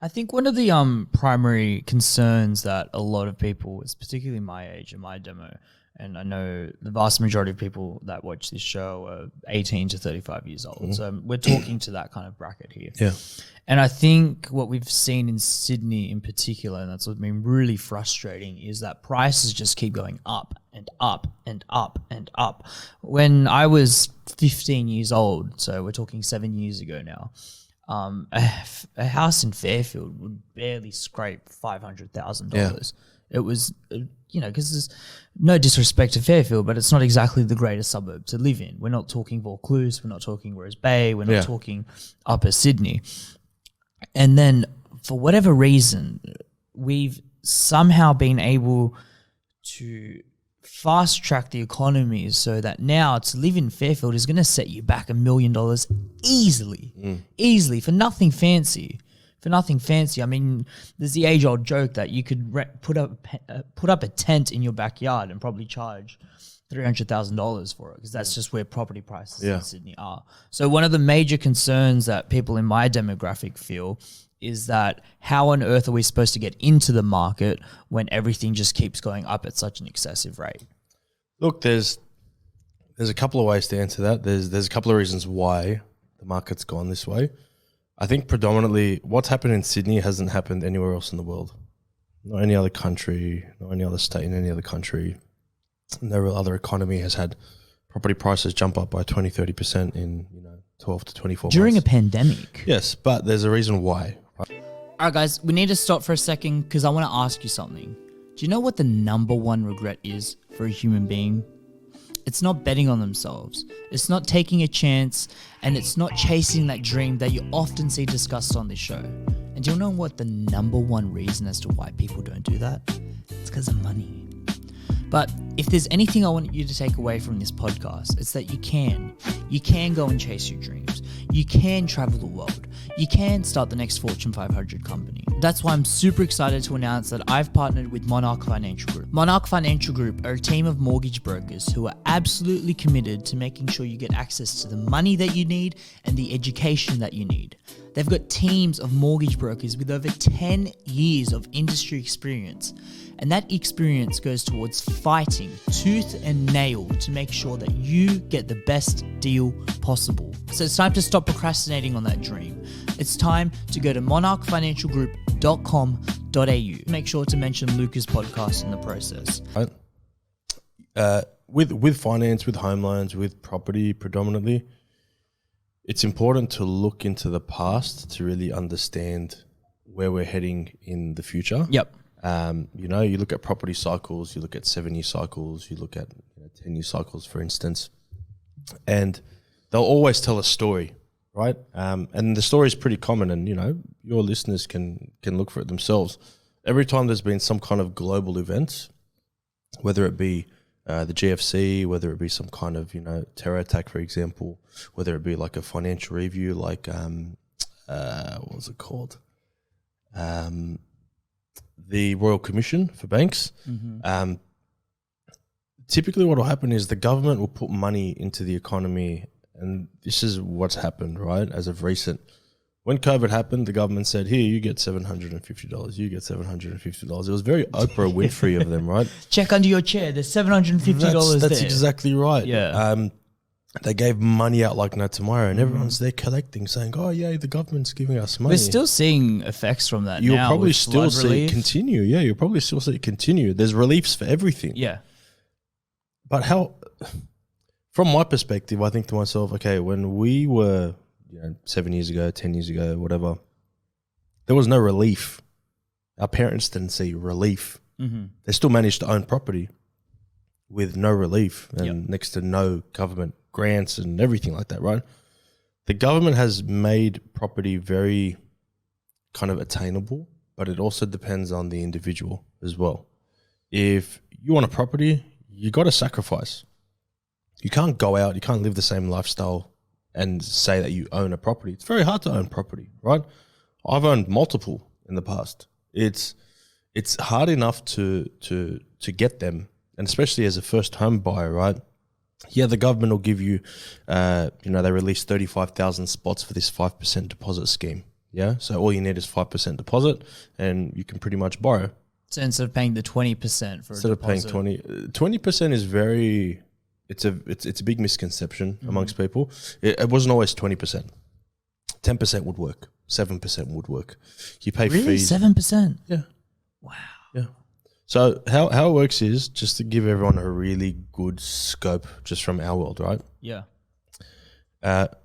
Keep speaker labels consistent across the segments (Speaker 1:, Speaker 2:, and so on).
Speaker 1: I think one of the primary concerns that a lot of people, it's particularly my age and my demo, and I know the vast majority of people that watch this show are 18 to 35 years old. So we're talking to that kind of bracket here.
Speaker 2: Yeah.
Speaker 1: And I think what we've seen in Sydney in particular, and that's what's been really frustrating, is that prices just keep going up and up and up and up. When I was 15 years old, so we're talking 7 years ago now, a house in Fairfield would barely scrape $500,000.
Speaker 2: Yeah.
Speaker 1: It was, because there's no disrespect to Fairfield, but it's not exactly the greatest suburb to live in. We're not talking Vaucluse, we're not talking Rose Bay, we're not talking Upper Sydney. And then for whatever reason, we've somehow been able to fast track the economy so that now to live in Fairfield is going to set you back $1 million easily for nothing fancy. I mean, there's the age-old joke that you could put up a tent in your backyard and probably charge $300,000 for it, because that's just where property prices in Sydney are. So one of the major concerns that people in my demographic feel is that how on earth are we supposed to get into the market when everything just keeps going up at such an excessive rate?
Speaker 2: Look, there's a couple of ways to answer that. There's a couple of reasons why the market's gone this way. I think predominantly what's happened in Sydney hasn't happened anywhere else in the world. Not any other country, not any other state in any other country. No real other economy has had property prices jump up by 20, 30% in 12 to 24 months.
Speaker 1: During a pandemic.
Speaker 2: Yes, but there's a reason why.
Speaker 1: All right, guys, we need to stop for a second because I want to ask you something. Do you know what the number one regret is for a human being? It's not betting on themselves. It's not taking a chance, and it's not chasing that dream that you often see discussed on this show. And do you know what the number one reason as to why people don't do that? It's because of money. But if there's anything I want you to take away from this podcast, it's that you can go and chase your dreams. You can travel the world. You can start the next Fortune 500 company. That's why I'm super excited to announce that I've partnered with Monarch Financial Group. Monarch Financial Group are a team of mortgage brokers who are absolutely committed to making sure you get access to the money that you need and the education that you need. They've got teams of mortgage brokers with over 10 years of industry experience. And that experience goes towards fighting tooth and nail to make sure that you get the best deal possible. So it's time to stop procrastinating on that dream. It's time to go to monarchfinancialgroup.com.au. Make sure to mention Luca's podcast in the process.
Speaker 2: With finance, with home loans, with property predominantly, it's important to look into the past to really understand where we're heading in the future.
Speaker 1: Yep.
Speaker 2: You look at property cycles, you look at 7-year cycles, you look at 10-year cycles, for instance, and they'll always tell a story, right? And the story is pretty common, and your listeners can look for it themselves. Every time there's been some kind of global event, whether it be the GFC, whether it be some kind of terror attack, for example, whether it be like a financial review, like what was it called? The Royal Commission for Banks. Mm-hmm. Typically what will happen is the government will put money into the economy, and this is what's happened, right? As of recent, when COVID happened, the government said, here, you get $750, you get $750. It was very Oprah Winfrey of them, right?
Speaker 1: Check under your chair, there's $750
Speaker 2: That's exactly right.
Speaker 1: Yeah.
Speaker 2: They gave money out like no tomorrow, and everyone's there collecting, saying, "Oh yeah, the government's giving us money."
Speaker 1: We're still seeing effects from that.
Speaker 2: You'll
Speaker 1: now
Speaker 2: probably
Speaker 1: with
Speaker 2: still
Speaker 1: flood
Speaker 2: see
Speaker 1: relief.
Speaker 2: it continue. Yeah, you'll probably still see it continue. There's reliefs for everything.
Speaker 1: Yeah,
Speaker 2: but from my perspective, I think to myself, okay, when we were 7 years ago, 10 years ago, whatever, there was no relief. Our parents didn't see relief. Mm-hmm. They still managed to own property with no relief and next to no government grants and everything like that, right? The government has made property very kind of attainable, but it also depends on the individual as well. If you want a property, you got to sacrifice. You can't go out, you can't live the same lifestyle and say that you own a property. It's very hard to own property, right? I've owned multiple in the past. It's hard enough to get them, and especially as a first home buyer, right? Yeah, the government will give you, they release 35,000 spots for this 5% deposit scheme. Yeah. So all you need is 5% deposit and you can pretty much borrow.
Speaker 1: So instead of paying the 20% for
Speaker 2: Instead
Speaker 1: a
Speaker 2: of paying
Speaker 1: deposit.
Speaker 2: 20% is very, it's a big misconception amongst people. It wasn't always 20%. 10% would work. 7% would work. You pay
Speaker 1: Really?
Speaker 2: fees.
Speaker 1: 7%?
Speaker 2: Yeah.
Speaker 1: Wow.
Speaker 2: Yeah. So how it works is, just to give everyone a really good scope just from our world, right?
Speaker 1: Yeah.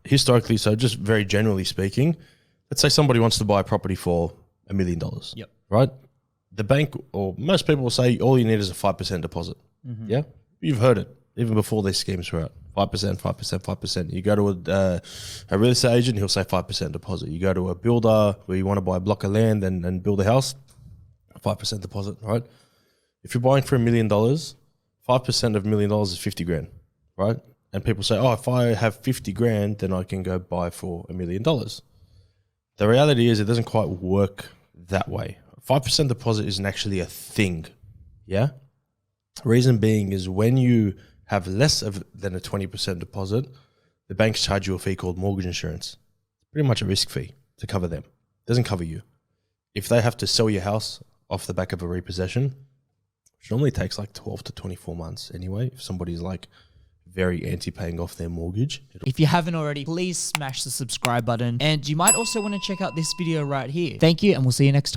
Speaker 2: Historically, so just very generally speaking, let's say somebody wants to buy a property for $1 million.
Speaker 1: Yep.
Speaker 2: Right? The bank, or most people will say all you need is a 5% deposit. Yeah? You've heard it even before these schemes were out. 5%, 5%, 5%. You go to a real estate agent, he'll say 5% deposit. You go to a builder where you want to buy a block of land and build a house, 5% deposit, right? If you're buying for $1 million, 5% of $1 million is 50 grand, right? And people say, oh, if I have 50 grand, then I can go buy for $1 million. The reality is it doesn't quite work that way. 5% deposit isn't actually a thing, yeah? Reason being is when you have less than a 20% deposit, the banks charge you a fee called mortgage insurance. Pretty much a risk fee to cover them. It doesn't cover you. If they have to sell your house off the back of a repossession, which normally takes like 12 to 24 months anyway, if somebody's like very anti-paying off their mortgage.
Speaker 1: If you haven't already, please smash the subscribe button. And you might also want to check out this video right here. Thank you, and we'll see you next time.